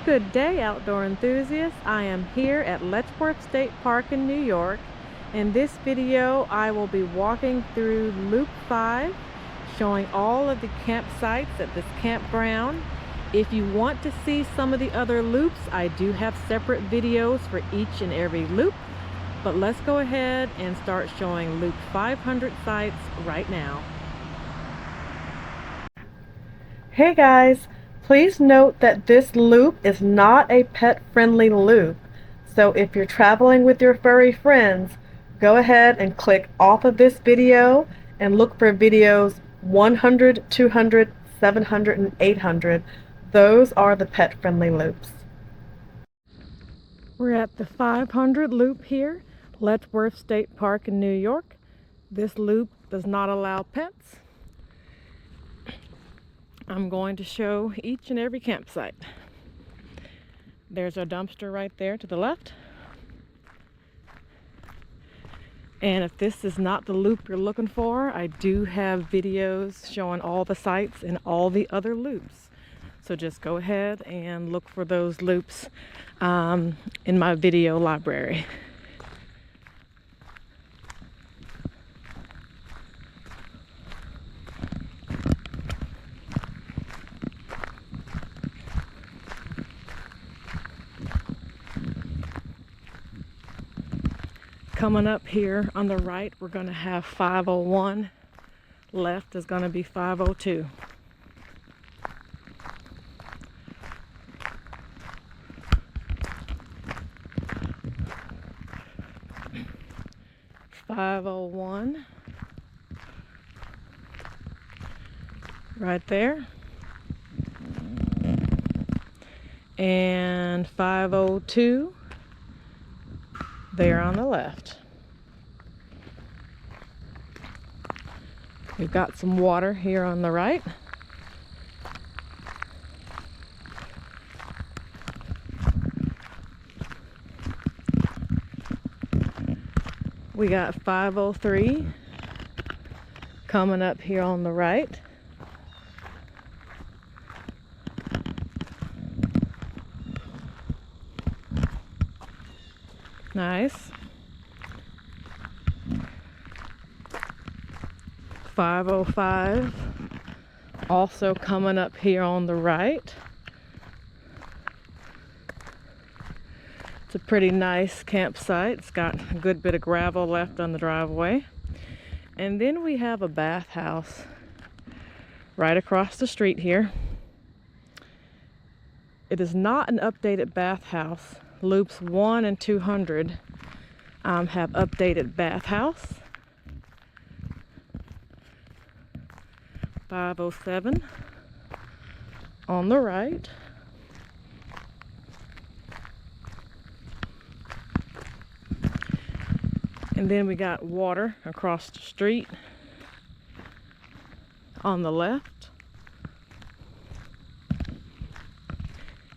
Good day, outdoor enthusiasts. I am here at Letchworth State Park in New York. In this video, I will be walking through Loop 5, showing all of the campsites at this campground. If you want to see some of the other loops, I do have separate videos for each and every loop. But let's go ahead and start showing Loop 500 sites right now. Hey guys! Please note that this loop is not a pet-friendly loop, so if you're traveling with your furry friends, go ahead and click off of this video and look for videos 100, 200, 700, and 800. Those are the pet-friendly loops. We're at the 500 loop here, Letchworth State Park in New York. This loop does not allow pets. I'm going to show each and every campsite. There's our dumpster right there to the left. And if this is not the loop you're looking for, I do have videos showing all the sites and all the other loops. So just go ahead and look for those loops in my video library. Coming up here on the right, we're going to have 501. Left is going to be 502. .501 right there, and 502 there on the left. We've got some water here on the right. We got 503 coming up here on the right. Nice. 505 also coming up here on the right. It's a pretty nice campsite. It's got a good bit of gravel left on the driveway. And then we have a bathhouse right across the street here. It is not an updated bathhouse. Loops 1 and 200 have updated bathhouse. 507 on the right. And then we got water across the street on the left.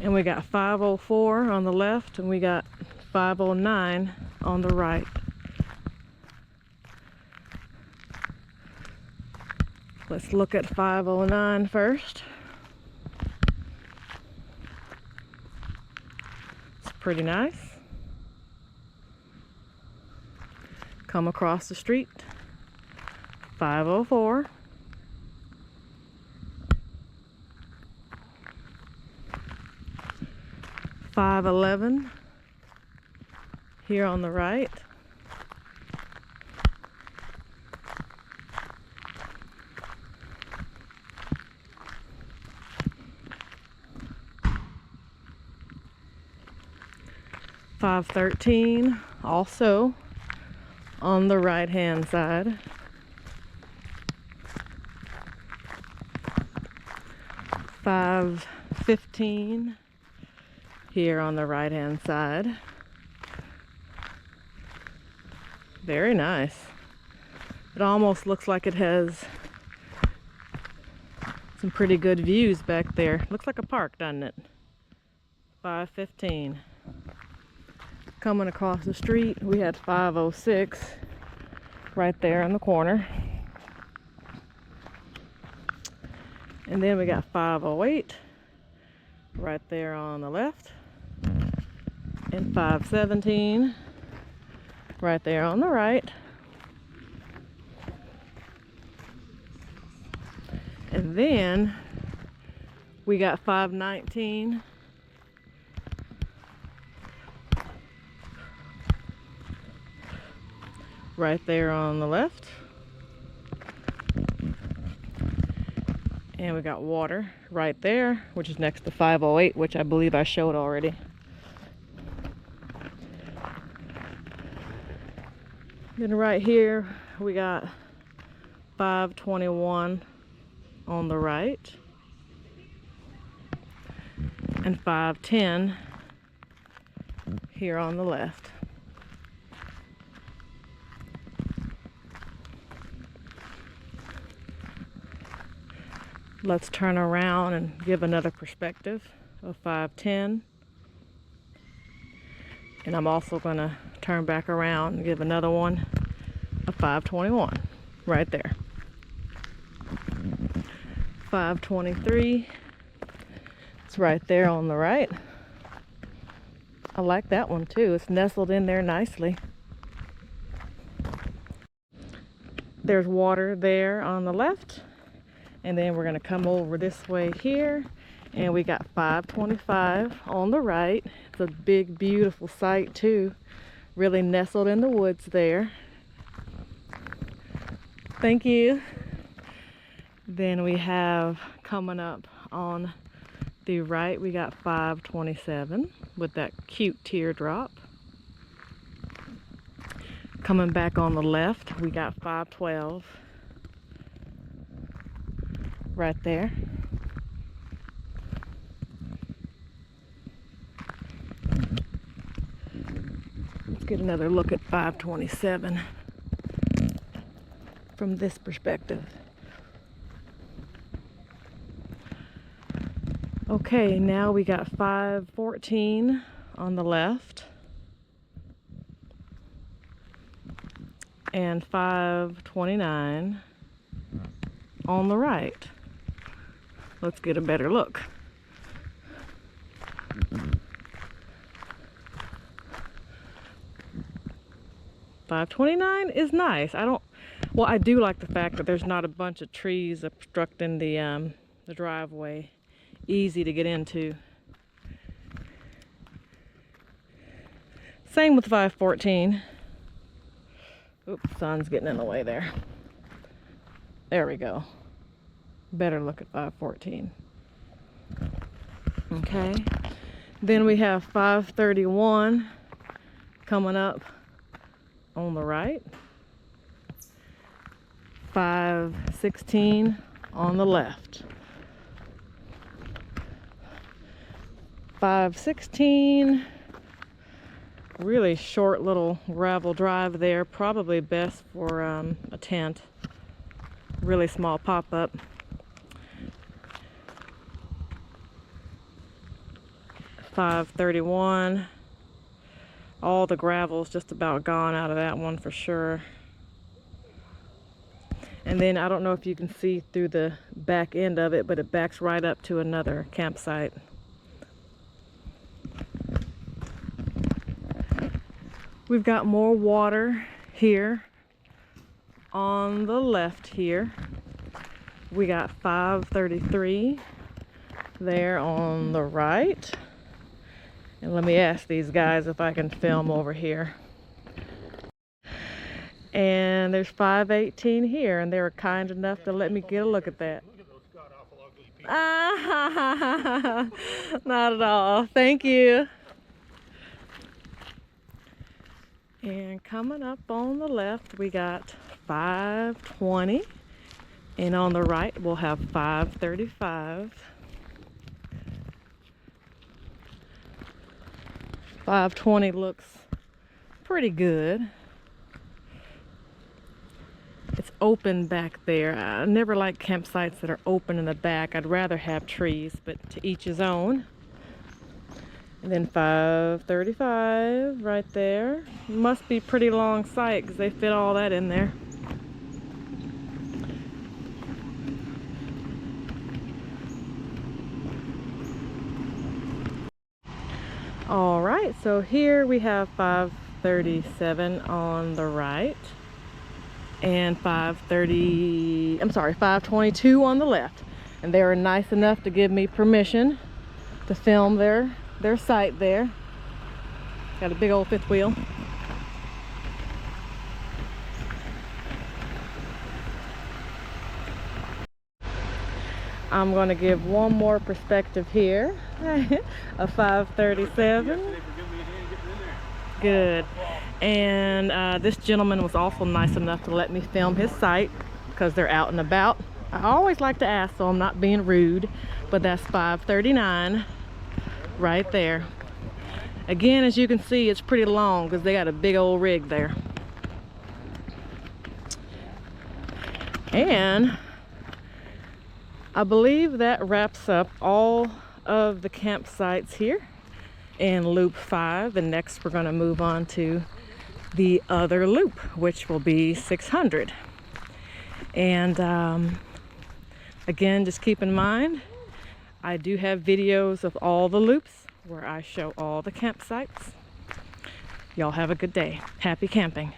And we got 504 on the left, and we got 509 on the right. Let's look at 509 first. It's pretty nice. Come across the street, 504. .511 here on the right. .513 also on the right hand side. .515 here on the right hand side. Very nice. It almost looks like it has some pretty good views back there. Looks like a park, doesn't it? .515. Coming across the street, we had 506 right there in the corner. And then we got 508 right there on the left, and 517 right there on the right. And then we got 519 right there on the left. And we got water right there, which is next to 508, which I believe I showed already. Then right here we got 521 on the right and 510 here on the left. Let's turn around and give another perspective of 510. And I'm also going to turn back around and give another one of 521 right there. 523, it's right there on the right. I like that one too. It's nestled in there nicely. There's water there on the left. And then we're going to come over this way here, and we got 525 on the right. It's a big, beautiful site too, really nestled in the woods there. Thank you. Then we have coming up on the right, we got 527 with that cute teardrop. Coming back on the left, we got 512. Right there. Let's get another look at 527 from this perspective. Okay, now we got 514 on the left and 529 on the right. Let's get a better look. $529 is nice. I do like the fact that there's not a bunch of trees obstructing the driveway. Easy to get into. Same with 514. Oops, sun's getting in the way there. There we go. Better look at 514. Okay. Then we have 531 coming up on the right. 516 on the left. 516, really short little gravel drive there, probably best for a tent. Really small pop-up. 531, all the gravel's just about gone out of that one for sure. And then I don't know if you can see through the back end of it, but it backs right up to another campsite. We've got more water here on the left here. We got 533 there on the right. And let me ask these guys if I can film over here. And there's 518 here, and they were kind enough to let me get a look at that. Look at those god-awful ugly people. Ah, not at all. Thank you. And coming up on the left, we got 520. And on the right, we'll have 535. 520 looks pretty good. It's open back there. I never like campsites that are open in the back. I'd rather have trees, but to each his own. And then 535 right there. Must be pretty long site because they fit all that in there. All right, so here we have 537 on the right and 522 on the left. And they were nice enough to give me permission to film their site there. Got a big old fifth wheel. I'm going to give one more perspective here. A 537. Good. And this gentleman was awful nice enough to let me film his site because they're out and about. I always like to ask, so I'm not being rude, but that's 539 right there. Again, as you can see, it's pretty long because they got a big old rig there. And I believe that wraps up all of the campsites here in Loop 5. And next we're going to move on to the other loop, which will be 600. And again, just keep in mind, I do have videos of all the loops where I show all the campsites. Y'all have a good day. Happy camping.